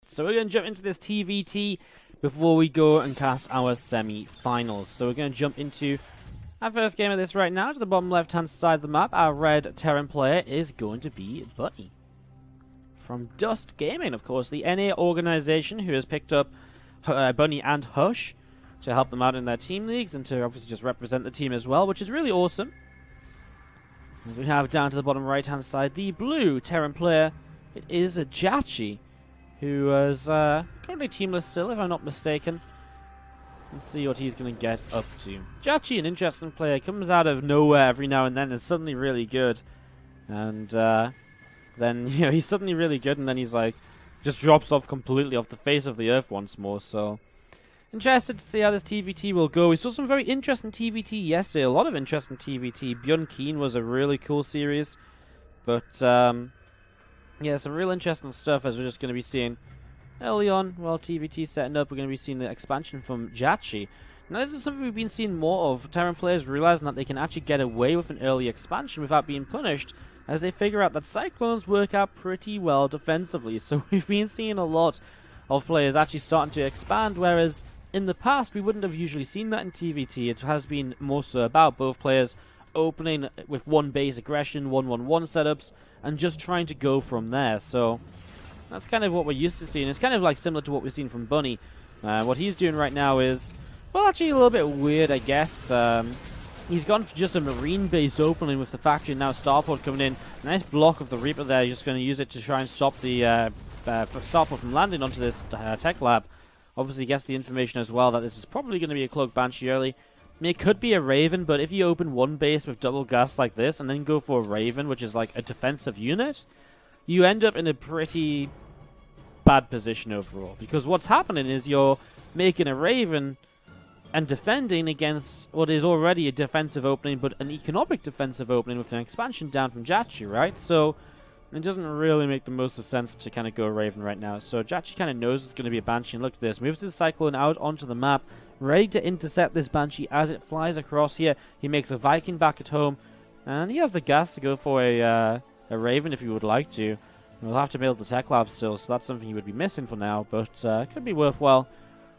So we're going to jump into this TvT before we go and cast our semi-finals. So we're going to jump into our first game of this right now. To the bottom left-hand side of the map, our red Terran player is going to be Bunny. From Dust Gaming, of course, the NA organization who has picked up Bunny and Hush to help them out in their team leagues and to obviously just represent the team as well, which is really awesome. As we have down to the bottom right-hand side, the blue Terran player, it is jjakji, who is currently teamless still, if I'm not mistaken. Let's see what he's going to get up to. jjakji, an interesting player, comes out of nowhere every now and then and suddenly really good. And then, you know, he's suddenly really good and then he's like, just drops off completely off the face of the earth once more, so interested to see how this TvT will go. We saw some very interesting TvT yesterday, a lot of interesting TvT. Bjorn Keen was a really cool series, but yeah, some real interesting stuff as we're just going to be seeing early on while TvT setting up. We're going to be seeing the expansion from jjakji. Now this is something we've been seeing more of, Terran players realizing that they can actually get away with an early expansion without being punished, as they figure out that Cyclones work out pretty well defensively. So we've been seeing a lot of players actually starting to expand, whereas in the past we wouldn't have usually seen that in TvT. It has been more so about both players opening with one base aggression, 1-1-1 setups, and just trying to go from there. So that's kind of what we're used to seeing. It's kind of like similar to what we've seen from Bunny. What he's doing right now is, well, actually a little bit weird, I guess. He's gone for just a marine-based opening with the factory and now Starport coming in. Nice block of the Reaper there. He's just going to use it to try and stop the Starport from landing onto this tech lab. Obviously gets the information as well that this is probably going to be a Cloak Banshee early. I mean, it could be a Raven, but if you open one base with double gas like this and then go for a Raven, which is like a defensive unit, you end up in a pretty bad position overall. Because what's happening is you're making a Raven and defending against what is already a defensive opening, but an economic defensive opening with an expansion down from jjakji, right? So it doesn't really make the most of sense to kind of go Raven right now. So jjakji kind of knows it's going to be a Banshee, and look at this. Moves the Cyclone out onto the map, ready to intercept this Banshee as it flies across here. He makes a Viking back at home, and he has the gas to go for a Raven if he would like to. We'll have to build the tech lab still, so that's something he would be missing for now, but could be worthwhile.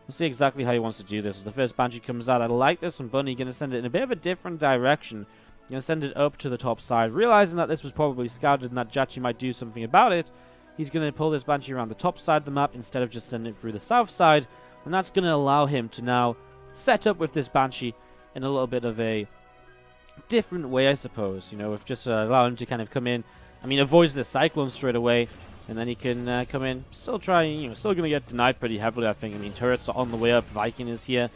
We'll see exactly how he wants to do this. As the first Banshee comes out, I like this from Bunny. Going to send it in a bit of a different direction. Going to send it up to the top side. Realizing that this was probably scouted and that jjakji might do something about it, he's going to pull this Banshee around the top side of the map instead of just sending it through the south side. And that's going to allow him to now set up with this Banshee in a little bit of a different way, I suppose. You know, with just allow him to kind of come in. I mean, avoids the Cyclone straight away. And then he can come in, still try, you know, still going to get denied pretty heavily, I think. I mean, turrets are on the way up, Viking is here.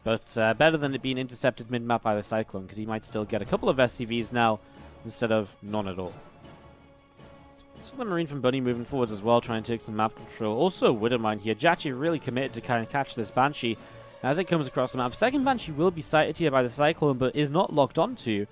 But better than it being intercepted mid-map by the Cyclone, because he might still get a couple of SCVs now, instead of none at all. So the Marine from Bunny moving forwards as well, trying to take some map control. Also Widowmine here. jjakji really committed to kind of catch this Banshee as it comes across the map. Second Banshee will be sighted here by the Cyclone, but is not locked onto.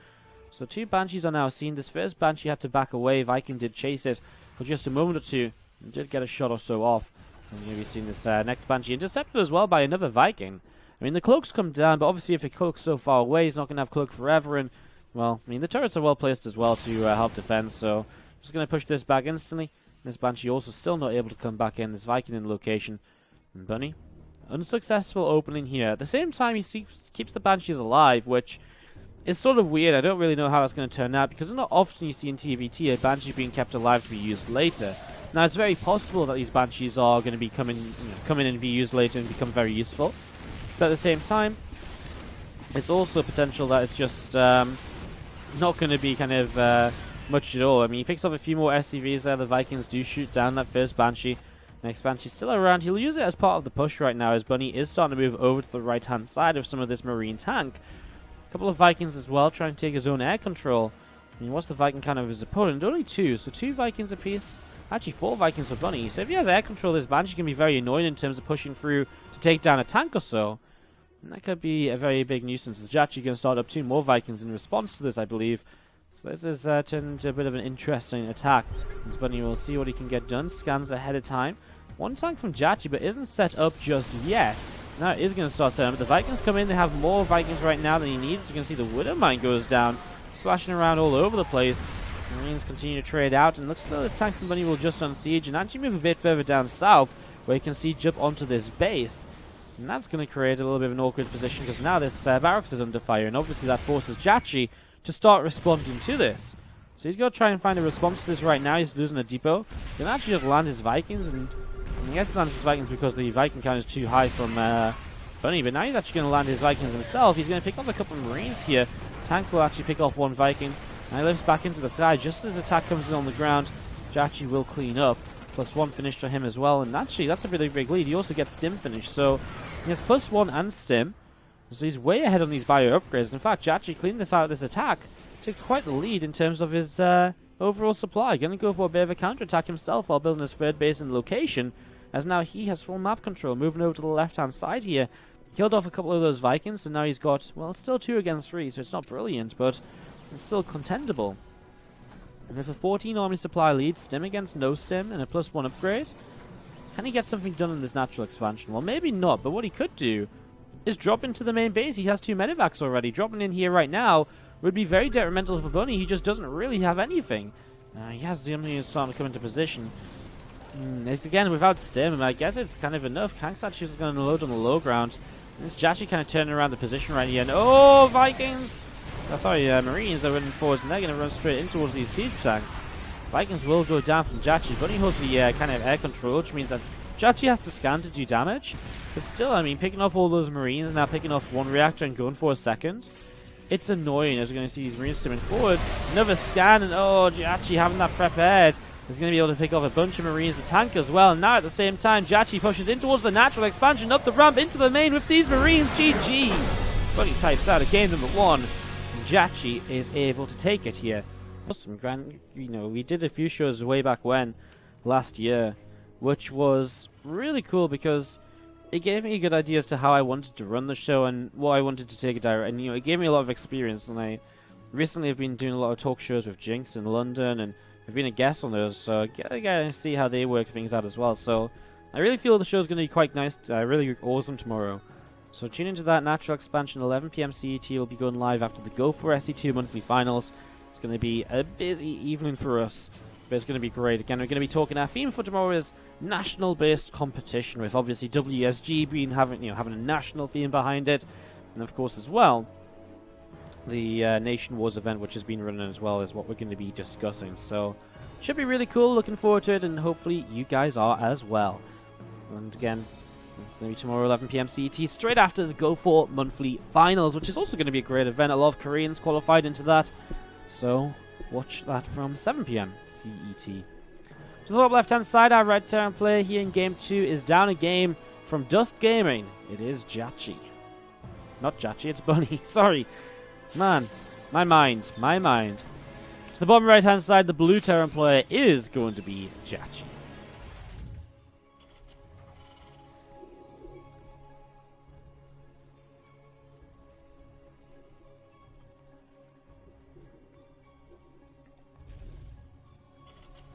So two Banshees are now seen. This first Banshee had to back away. Viking did chase it for just a moment or two, and did get a shot or so off. And we've seen this next Banshee intercepted as well by another Viking. I mean, the Cloaks come down, but obviously if the Cloak's so far away, he's not going to have Cloak forever, and, well, I mean, the turrets are well placed as well to help defend, so just going to push this back instantly. This Banshee also still not able to come back in, this Viking in the location. And Bunny, unsuccessful opening here. At the same time, he keeps the Banshees alive, which is sort of weird. I don't really know how that's going to turn out, because it's not often you see in TvT a Banshee being kept alive to be used later. Now, it's very possible that these Banshees are going to be come in and be used later and become very useful. But at the same time, it's also potential that it's just not going to be kind of much at all. I mean, he picks up a few more SCVs there. The Vikings do shoot down that first Banshee. Next Banshee's still around. He'll use it as part of the push right now, as Bunny is starting to move over to the right-hand side of some of this Marine tank. A couple of Vikings as well, trying to take his own air control. I mean, what's the Viking kind of his opponent? Only two, so two Vikings apiece. Actually, four Vikings for Bunny. So if he has air control, this Banshee can be very annoying in terms of pushing through to take down a tank or so. And that could be a very big nuisance. The jjakji going to start up two more Vikings in response to this, I believe. So this is turned into a bit of an interesting attack. As Bunny will see what he can get done. Scans ahead of time. One tank from jjakji, but isn't set up just yet. Now it is going to start setting up. The Vikings come in. They have more Vikings right now than he needs. You can see the Widowmine goes down, splashing around all over the place. Marines continue to trade out, and looks as though this tank from Bunny will just unsiege and actually move a bit further down south where you can see jump onto this base. And that's going to create a little bit of an awkward position because now this barracks is under fire, and obviously that forces jjakji to start responding to this. So he's got to try and find a response to this right now. He's losing a depot. He can actually just land his Vikings, and I guess he lands his Vikings because the Viking count is too high from Bunny, but now he's actually going to land his Vikings himself. He's going to pick off a couple of Marines here. Tank will actually pick off one Viking, and he lifts back into the sky. Just as attack comes in on the ground, jjakji will clean up. +1 finish for him as well, and actually that's a really big lead. He also gets stim finish, so he has +1 and stim. So he's way ahead on these bio upgrades. In fact, jjakji cleaned this out of this attack. Takes quite the lead in terms of his overall supply. Going to go for a bit of a counterattack himself while building his third base in location, as now he has full map control. Moving over to the left-hand side here. Killed off a couple of those Vikings, and now he's got, well, it's still 2 against 3, so it's not brilliant, but it's still contendable. And with a 14 army supply lead, stim against no stim, and a +1 upgrade, can he get something done in this natural expansion? Well, maybe not, but what he could do is drop into the main base. He has 2 medevacs already. Dropping in here right now would be very detrimental for Bunny. He just doesn't really have anything. He has the only starting to come into position. It's again without stim, and I guess it's kind of enough. Kank's actually going to load on the low ground. And it's jjakji kind of turning around the position right here. And oh, Vikings! Marines are running forwards, and they're going to run straight in towards these siege tanks. Vikings will go down from jjakji. Bunny holds the kind of air control, which means that jjakji has to scan to do damage. But still, I mean, picking off all those Marines, now picking off 1 reactor and going for a second, it's annoying as we're going to see these Marines stimming forwards. Another scan, and oh, jjakji having that prepared. He's going to be able to pick off a bunch of Marines, the tank as well. And now at the same time, jjakji pushes in towards the natural expansion, up the ramp into the main with these Marines. GG! Bunny types out of game number 1. jjakji is able to take it here. Awesome, we did a few shows way back when, last year, which was really cool because it gave me a good idea as to how I wanted to run the show and what I wanted to take it direct. And it gave me a lot of experience. And I recently have been doing a lot of talk shows with Jinx in London, and I've been a guest on those, so I gotta see how they work things out as well. So I really feel the show's going to be quite nice, really awesome tomorrow. So tune into that. Natural expansion, 11 PM CET will be going live after the Go for SE2 monthly finals. It's going to be a busy evening for us, but it's going to be great. Again, we're going to be talking. Our theme for tomorrow is national-based competition, with obviously WSG being having a national theme behind it, and of course as well the Nation Wars event, which has been running as well, is what we're going to be discussing. So should be really cool. Looking forward to it, and hopefully you guys are as well. And again, it's going to be tomorrow, 11 PM CET, straight after the Go for monthly finals, which is also going to be a great event. A lot of Koreans qualified into that. So watch that from 7 PM CET. To the top left-hand side, our red Terran player here in Game 2 is down a game from Dust Gaming. It is jjakji. Not jjakji, it's Bunny. Sorry. Man, my mind. To the bottom right-hand side, the blue Terran player is going to be jjakji.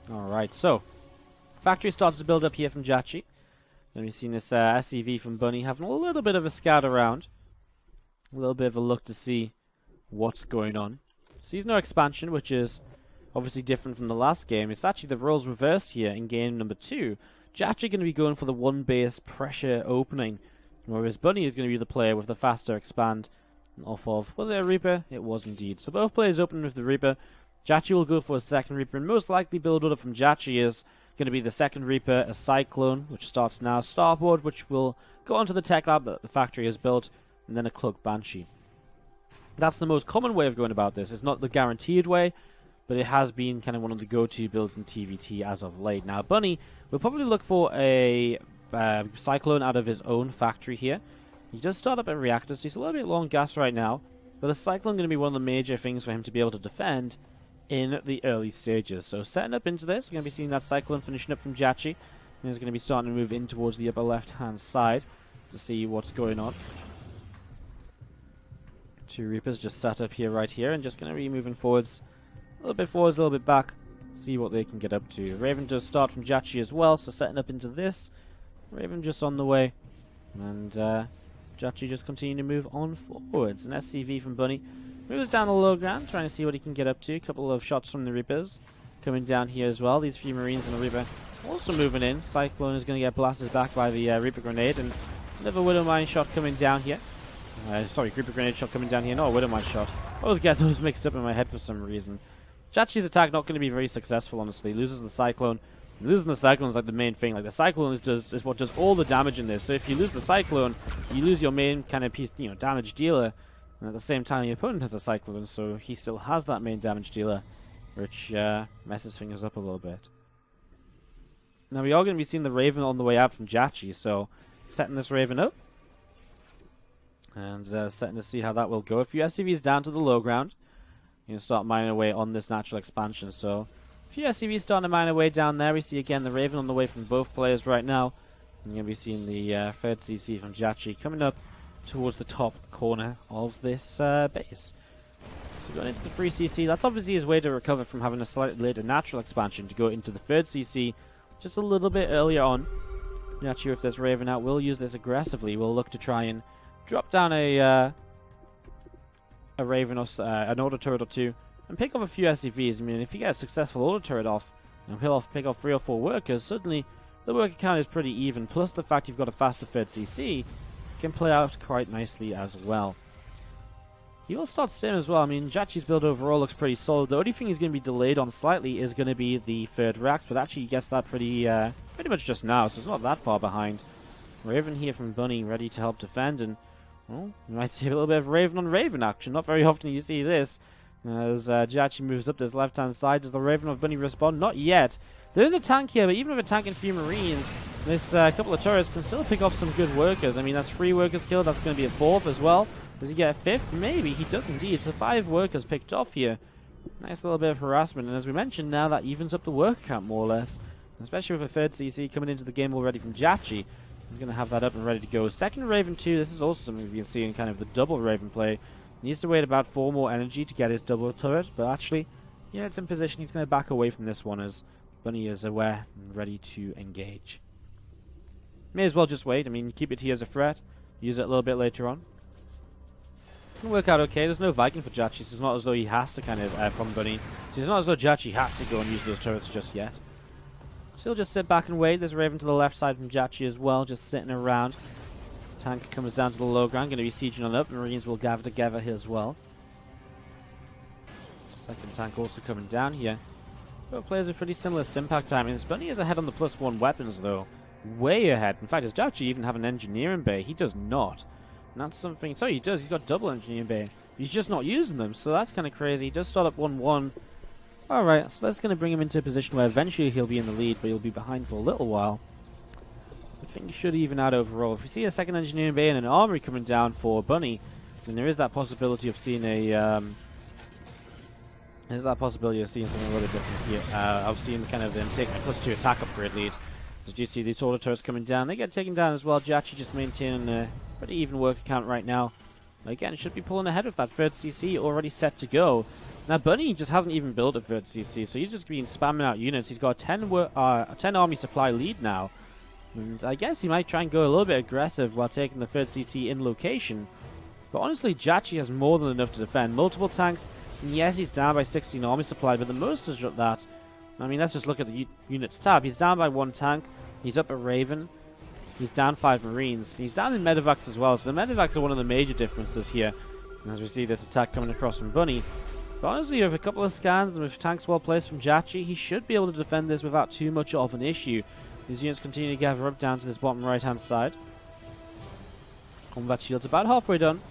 Alright, so factory starts to build up here from jjakji. Then we've seen this SCV from Bunny having a little bit of a scout around. A little bit of a look to see what's going on. Sees no expansion, which is obviously different from the last game. It's actually the roles reversed here in game number 2. jjakji going to be going for the 1 base pressure opening, whereas Bunny is going to be the player with the faster expand off of, was it a Reaper? It was indeed. So both players open with the Reaper. jjakji will go for a second Reaper, and most likely build order from jjakji is going to be the second Reaper, a Cyclone, which starts now, Starboard, which will go onto the tech lab that the factory has built, and then a Cloak Banshee. That's the most common way of going about this. It's not the guaranteed way, but it has been kind of one of the go-to builds in TvT as of late. Now, Bunny will probably look for a Cyclone out of his own factory here. He does start up a reactor, so he's a little bit low on gas right now, but the Cyclone going to be one of the major things for him to be able to defend in the early stages. So setting up into this, we're going to be seeing that Cyclone finishing up from jjakji, and he's going to be starting to move in towards the upper left-hand side to see what's going on. 2 Reapers just sat up here, right here, and just going to be moving forwards, a little bit forwards, a little bit back, see what they can get up to. Raven does start from jjakji as well, so setting up into this. Raven just on the way, and jjakji just continue to move on forwards. An SCV from Bunny moves down the low ground, trying to see what he can get up to. A couple of shots from the Reapers coming down here as well. These few Marines and the Reaper also moving in. Cyclone is going to get blasted back by the Reaper Grenade, and another Widow Mine shot coming down here. Sorry, Reaper Grenade shot coming down here, not a Widow Mine shot. I always get those mixed up in my head for some reason. jjakji's attack not going to be very successful, honestly. Loses the Cyclone. Losing the Cyclone is like the main thing. Like the Cyclone is what does all the damage in this. So if you lose the Cyclone, you lose your main kind of piece, damage dealer. And at the same time, your opponent has a Cyclone, so he still has that main damage dealer, which messes things up a little bit. Now we are going to be seeing the Raven on the way out from jjakji, so setting this Raven up. And setting to see how that will go. A few SCVs down to the low ground. You can start mining away on this natural expansion. So a few SCVs starting to mine away down there. We see again the Raven on the way from both players right now. And you're going to be seeing the third CC from jjakji coming up towards the top corner of this base. So going into the free CC, that's obviously his way to recover from having a slightly later natural expansion to go into the third CC just a little bit earlier on. Not sure if there's Raven out. We'll use this aggressively. We'll look to try and drop down a Raven or an auto turret or two and pick off a few SCVs. I mean, if you get a successful auto turret off and pick off 3 or 4 workers, suddenly the worker count is pretty even. Plus the fact you've got a faster third CC can play out quite nicely as well. He will start stim as well. I mean, jjakji's build overall looks pretty solid. The only thing he's going to be delayed on slightly is going to be the third Rax, but actually he gets that pretty much just now, so it's not that far behind. Raven here from Bunny ready to help defend, and well, you might see a little bit of Raven on Raven action. Not very often you see this. As jjakji moves up this left-hand side, does the Raven of Bunny respond? Not yet. There is a tank here, but even with a tank and few Marines, this couple of turrets can still pick off some good workers. I mean, that's 3 workers killed. That's going to be a 4th as well. Does he get a 5th? Maybe. He does indeed. So 5 workers picked off here. Nice little bit of harassment. And as we mentioned, now that evens up the worker count more or less. Especially with a third CC coming into the game already from jjakji. He's going to have that up and ready to go. Second Raven 2. This is also something we can see in kind of the double Raven play. Needs to wait about 4 more energy to get his double turret. But actually, yeah, it's in position. He's going to back away from this one as Bunny is aware and ready to engage. May as well just wait. I mean, keep it here as a threat. Use it a little bit later on. Can work out okay. There's no Viking for jjakji, so it's not as though he has to kind of from Bunny. So it's not as though jjakji has to go and use those turrets just yet. So he'll just sit back and wait. There's Raven to the left side from jjakji as well, just sitting around. Tank comes down to the low ground, going to be sieging on up. Marines will gather together here as well. Second tank also coming down here. Both players with pretty similar stimpack timings. Bunny is ahead on the +1 weapons though. Way ahead. In fact, does jjakji even have an engineering bay? He does not. And that's something... Sorry, he does. He's got double engineering bay. He's just not using them, so that's kind of crazy. He does start up 1-1. Alright, so that's going to bring him into a position where eventually he'll be in the lead, but he'll be behind for a little while. I think he should even out overall. If we see a second engineering bay and an armory coming down for Bunny, then there is that possibility of seeing a... There's that possibility of seeing something a little bit different here. I've seen kind of them taking a +2 attack upgrade lead. As you see these auto turrets coming down, they get taken down as well. jjakji just maintaining a pretty even worker count right now. Again, should be pulling ahead with that third CC already set to go. Now Bunny just hasn't even built a third CC, so he's just been spamming out units. He's got a 10 army supply lead now. And I guess he might try and go a little bit aggressive while taking the third CC in location. But honestly, jjakji has more than enough to defend. Multiple tanks, and yes, he's down by 16 army supply, but the most of that... I mean, let's just look at the units tab. He's down by 1 tank. He's up a Raven. He's down 5 Marines. He's down in medevacs as well. So the medevacs are one of the major differences here. And as we see this attack coming across from Bunny. But honestly, with a couple of scans and with tanks well placed from jjakji, he should be able to defend this without too much of an issue. These units continue to gather up down to this bottom right-hand side. Combat shield's about halfway done.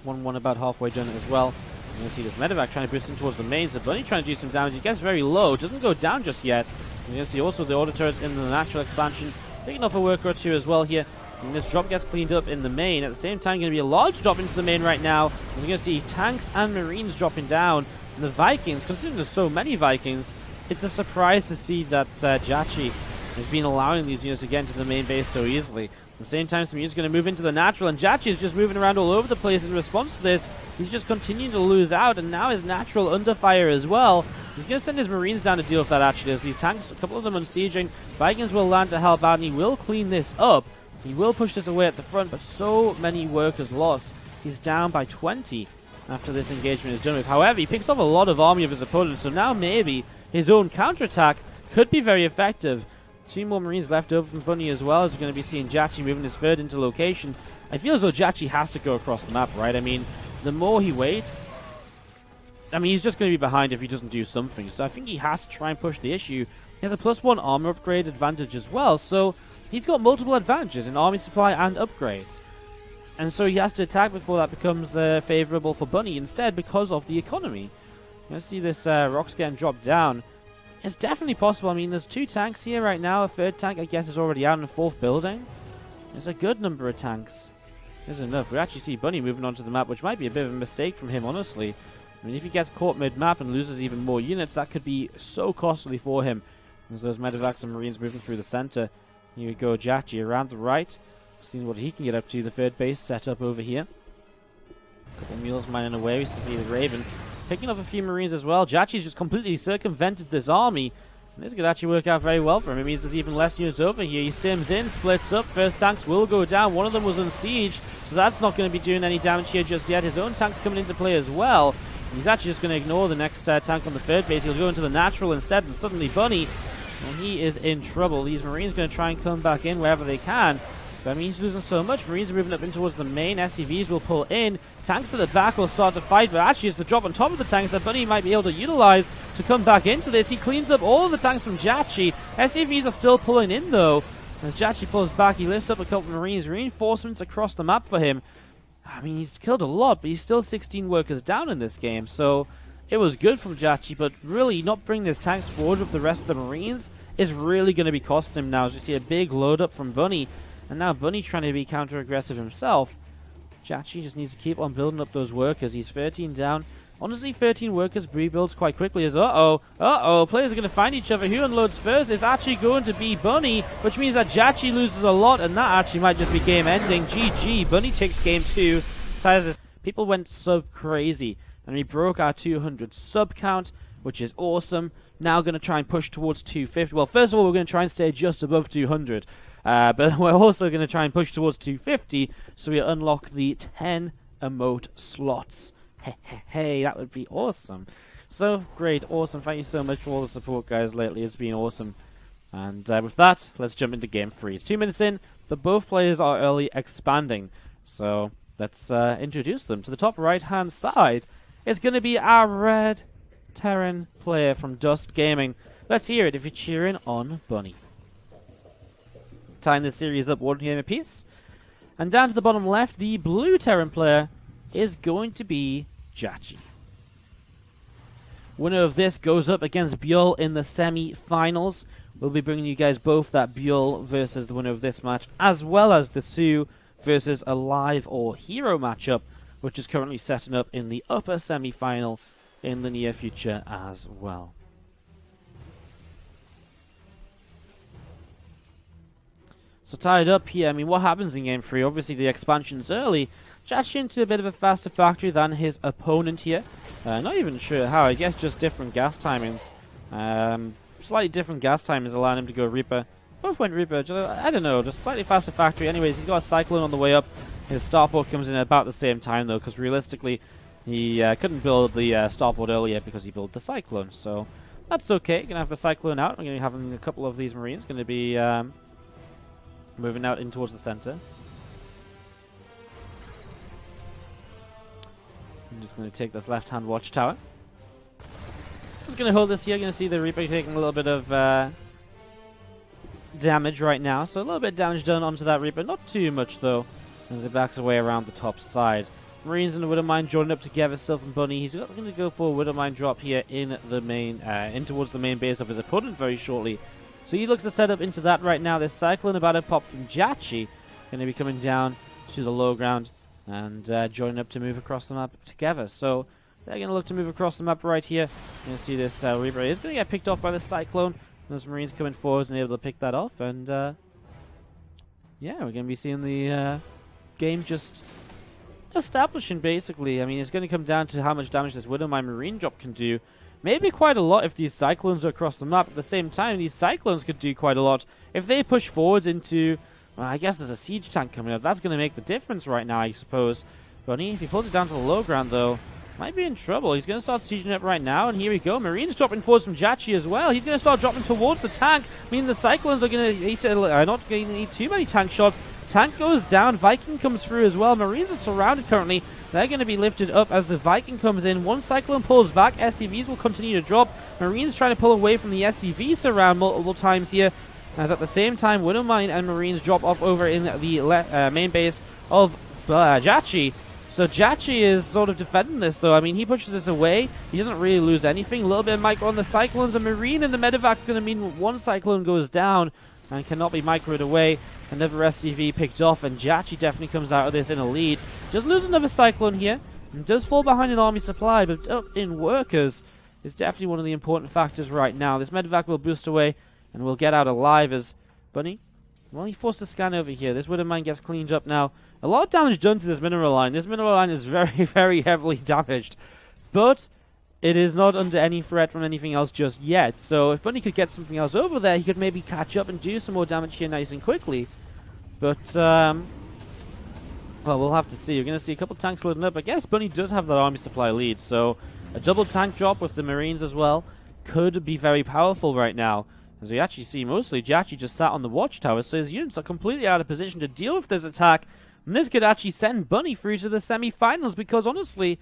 1-1 about halfway done as well. And you'll see this medevac trying to boost in towards the main, so Bunny trying to do some damage. He gets very low, doesn't go down just yet. And you'll see also the auto turrets in the natural expansion, picking off a worker or two as well here. And this drop gets cleaned up in the main. At the same time, going to be a large drop into the main right now. And we're going to see tanks and Marines dropping down. And the Vikings, considering there's so many Vikings, it's a surprise to see that jjakji has been allowing these units to get into the main base so easily. At the same time, some units are going to move into the natural, and jjakji is just moving around all over the place in response to this. He's just continuing to lose out, and now his natural under fire as well. He's going to send his Marines down to deal with that, actually, as these tanks, a couple of them unsieging. Vikings will land to help out, and he will clean this up. He will push this away at the front, but so many workers lost. He's down by 20 after this engagement is done with. However, he picks off a lot of army of his opponents, so now maybe his own counterattack could be very effective. 2 more Marines left over from Bunny as well, as we're going to be seeing jjakji moving his third into location. I feel as though jjakji has to go across the map, right? I mean, the more he waits, I mean, he's just going to be behind if he doesn't do something. So I think he has to try and push the issue. He has a +1 armor upgrade advantage as well, so he's got multiple advantages in army supply and upgrades. And so he has to attack before that becomes favorable for Bunny instead because of the economy. Let's see this rocks getting dropped down. It's definitely possible. I mean, there's 2 tanks here right now. A 3rd tank, I guess, is already out in the 4th building. There's a good number of tanks. There's enough. We actually see Bunny moving onto the map, which might be a bit of a mistake from him, honestly. I mean, if he gets caught mid-map and loses even more units, that could be so costly for him. As those medevacs and Marines moving through the center. Here we go, jjakji around the right. Seeing what he can get up to. The 3rd base set up over here. A couple mules mining away. We see the Raven picking up a few Marines as well. jjakji's just completely circumvented this army. And this could actually work out very well for him. It means there's even less units over here. He stims in, splits up. First tanks will go down. One of them was on siege, so that's not going to be doing any damage here just yet. His own tank's coming into play as well. And he's actually just going to ignore the next tank on the 3rd base. He'll go into the natural instead, and suddenly Bunny, well, he is in trouble. These Marines are going to try and come back in wherever they can. But I mean, he's losing so much. Marines are moving up in towards the main. SCVs will pull in. Tanks at the back will start to fight, but actually it's the drop on top of the tanks that Bunny might be able to utilize to come back into this. He cleans up all of the tanks from jjakji. SCVs are still pulling in, though. As jjakji pulls back, he lifts up a couple of Marines. Reinforcements across the map for him. I mean, he's killed a lot, but he's still 16 workers down in this game, so it was good from jjakji, but really not bringing his tanks forward with the rest of the Marines is really going to be costing him now, as we see a big load up from Bunny. And now Bunny trying to be counter-aggressive himself. jjakji just needs to keep on building up those workers. He's 13 down. Honestly, 13 workers rebuilds quite quickly as players are going to find each other. Who unloads first? It's actually going to be Bunny, which means that jjakji loses a lot, and that actually might just be game ending. GG. Bunny takes game 2. Ties this. People went sub crazy, and we broke our 200 sub count, which is awesome. Now going to try and push towards 250. Well, first of all, we're going to try and stay just above 200. But we're also going to try and push towards 250, so we unlock the 10 emote slots. Hey, that would be awesome. So, great, awesome. Thank you so much for all the support, guys, lately. It's been awesome. And with that, let's jump into game 3. It's 2 minutes in, but both players are early expanding. So, let's introduce them. To the top right-hand side, it's going to be our red Terran player from Dust Gaming. Let's hear it if you're cheering on Bunny. Tying this series up 1 game apiece. And down to the bottom left, the blue Terran player is going to be jjakji. Winner of this goes up against Buell in the semi-finals. We'll be bringing you guys both that Buell versus the winner of this match, as well as the Sioux versus a live or hero matchup, which is currently setting up in the upper semi-final in the near future as well. So tied up here, I mean, what happens in Game 3? Obviously, the expansion's early. jjakji into a bit of a faster factory than his opponent here. Not even sure how. I guess just different gas timings. Slightly different gas timings allowing him to go Reaper. Both went Reaper. I don't know, just slightly faster factory. Anyways, he's got a Cyclone on the way up. His starport comes in at about the same time, though, because realistically, he couldn't build the starport earlier because he built the Cyclone. So that's okay. Going to have the Cyclone out. I'm going to be having a couple of these Marines. Going to be moving out in towards the center. I'm just going to take this left-hand watchtower. Just going to hold this here. Going to see the Reaper taking a little bit of damage right now. So a little bit of damage done onto that Reaper. Not too much, though, as it backs away around the top side. Marines and the Widowmine joining up together still from Bunny. He's going to go for a Widowmine drop here in the main, in towards the main base of his opponent very shortly. So he looks to set up into that right now. This Cyclone about to pop from jjakji. Going to be coming down to the low ground and joining up to move across the map together. So they're going to look to move across the map right here. You're going to see this Reaper is going to get picked off by the Cyclone. Those Marines coming forwards and able to pick that off. And yeah, we're going to be seeing the game just establishing, basically. I mean, it's going to come down to how much damage this Widowmine Marine drop can do. Maybe quite a lot if these Cyclones are across the map. At the same time, these Cyclones could do quite a lot. If they push forwards into, well, I guess there's a siege tank coming up. That's going to make the difference right now, I suppose. Bunny, if he pulls it down to the low ground, though, might be in trouble. He's going to start sieging up right now, and here we go. Marines dropping forwards from jjakji as well. He's going to start dropping towards the tank. I mean, the Cyclones are going to not going to need too many tank shots. Tank goes down. Viking comes through as well. Marines are surrounded currently. They're going to be lifted up as the Viking comes in. One Cyclone pulls back. SCVs will continue to drop. Marines trying to pull away from the SCV surround multiple times here. As at the same time, Widowmine and Marines drop off over in the main base of jjakji. So jjakji is sort of defending this, though. I mean, he pushes this away. He doesn't really lose anything. A little bit of micro on the Cyclones. A Marine in the medevac is going to mean one Cyclone goes down and cannot be microed away. Another SCV picked off, and jjakji definitely comes out of this in a lead. Does lose another Cyclone here, and does fall behind an army supply, but up in workers is definitely one of the important factors right now. This medevac will boost away, and we'll get out alive as Bunny. Well, he forced a scan over here. This Widowmine gets cleaned up now. A lot of damage done to this mineral line. This mineral line is very, very heavily damaged, but it is not under any threat from anything else just yet. So if Bunny could get something else over there, he could maybe catch up and do some more damage here nice and quickly. But, well, we'll have to see. We're going to see a couple tanks loading up. I guess Bunny does have that army supply lead, so a double tank drop with the Marines as well could be very powerful right now. As we actually see, mostly jjakji just sat on the watchtower, so his units are completely out of position to deal with this attack. And this could actually send Bunny through to the semi-finals, because honestly,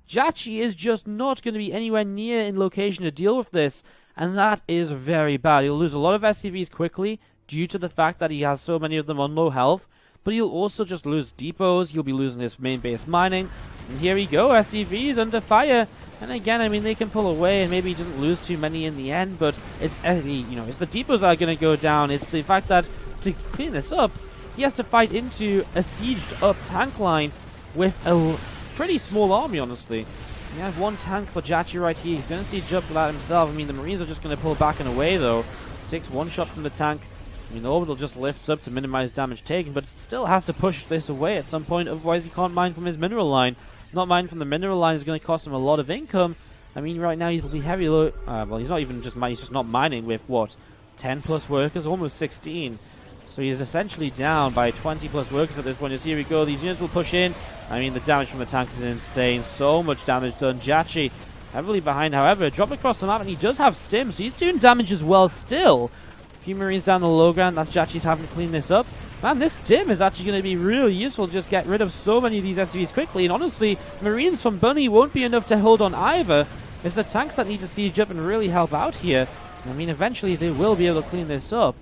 jjakji is just not going to be anywhere near in location to deal with this, and that is very bad. He'll lose a lot of SCVs quickly due to the fact that he has so many of them on low health, but he'll also just lose depots. He'll be losing his main base mining, and here we go, SCVs under fire. And again, I mean, they can pull away, and maybe he doesn't lose too many in the end, but it's it's the depots that are going to go down. It's the fact that to clean this up, he has to fight into a sieged up tank line with a pretty small army, honestly. You have one tank for jjakji right here. He's going to siege up for that himself. I mean, the Marines are just going to pull back and away, though. Takes one shot from the tank. I mean, the orbital just lifts up to minimize damage taken, but it still has to push this away at some point, otherwise he can't mine from his mineral line. Not mining from the mineral line is going to cost him a lot of income. I mean, right now he'll be heavy low. Well, he's not even just mining, he's just not mining with, what, 10 plus workers? Almost 16. So he's essentially down by 20 plus workers at this point. As here we go, these units will push in. I mean, the damage from the tanks is insane. So much damage done. jjakji heavily behind, however, dropped across the map, and he does have stim, so he's doing damage as well still. A few Marines down the low ground. That's jjakji's having to clean this up. Man, this stim is actually going to be really useful to just get rid of so many of these SCVs quickly. And honestly, Marines from Bunny won't be enough to hold on either. It's the tanks that need to siege up and really help out here. I mean, eventually they will be able to clean this up.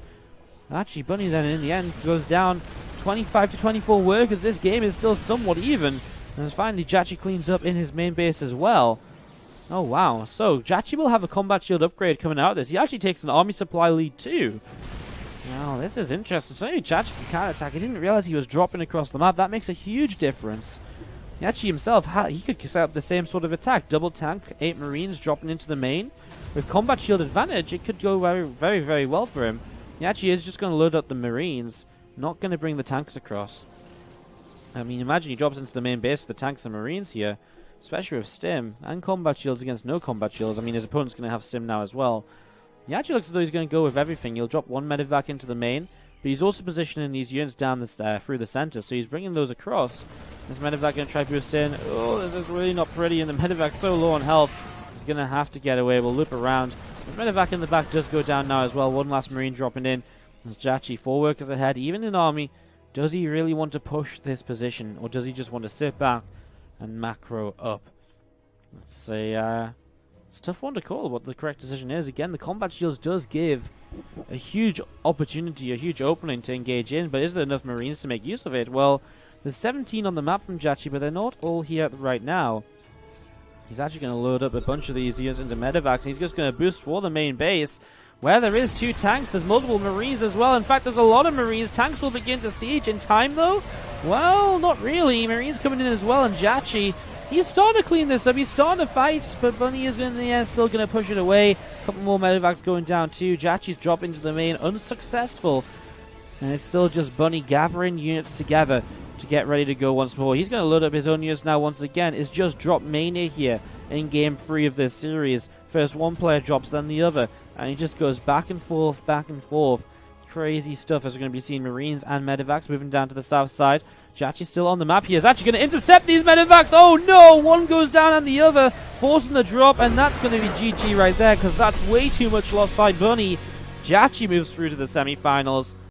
Actually, Bunny then in the end goes down 25 to 24 workers. This game is still somewhat even. And finally, jjakji cleans up in his main base as well. Oh, wow. So, jjakji will have a combat shield upgrade coming out of this. He actually takes an army supply lead too. Wow, this is interesting. So jjakji can counterattack. I didn't realize he was dropping across the map. That makes a huge difference. Jjakji himself, he could set up the same sort of attack. Double tank, 8 Marines dropping into the main. With combat shield advantage, it could go very, very, very well for him. Jjakji is just going to load up the Marines, not going to bring the tanks across. I mean, imagine he drops into the main base with the tanks and Marines here, especially with stim and combat shields against no combat shields. I mean, his opponent's going to have stim now as well. He actually looks as though he's going to go with everything. He'll drop one medevac into the main, but he's also positioning these units down this, through the center, so he's bringing those across. This medevac going to try to boost in. Oh, this is really not pretty, and the medevac's so low on health. He's going to have to get away. We'll loop around. This medevac in the back does go down now as well. One last Marine dropping in. There's jjakji, 4 workers ahead. Even in army, does he really want to push this position, or does he just want to sit back and macro up? Let's say, it's a tough one to call what the correct decision is. Again, the combat shields does give a huge opportunity, a huge opening to engage in, but is there enough Marines to make use of it? Well, there's 17 on the map from jjakji, but they're not all here right now. He's actually going to load up a bunch of these units into medevacs, and he's just going to boost for the main base, where there is 2 tanks. There's multiple Marines as well. In fact, there's a lot of Marines. Tanks will begin to siege in time, though. Well, not really. Marines coming in as well, and jjakji, he's starting to clean this up. He's starting to fight, but Bunny is in the end still going to push it away. A couple more medevacs going down too. jjakji's drop into the main, unsuccessful. And it's still just Bunny gathering units together to get ready to go once more. He's going to load up his own units now once again. It's just drop mania here in game 3 of this series. First one player drops, then the other. And he just goes back and forth, back and forth. crazy stuff as we're going to be seeing Marines and Medivacs moving down to the south side. jjakji's still on the map. He is actually going to intercept these Medivacs. Oh no! One goes down and the other forcing the drop, and that's going to be GG right there because that's way too much loss by Bunny. jjakji moves through to the semi-finals.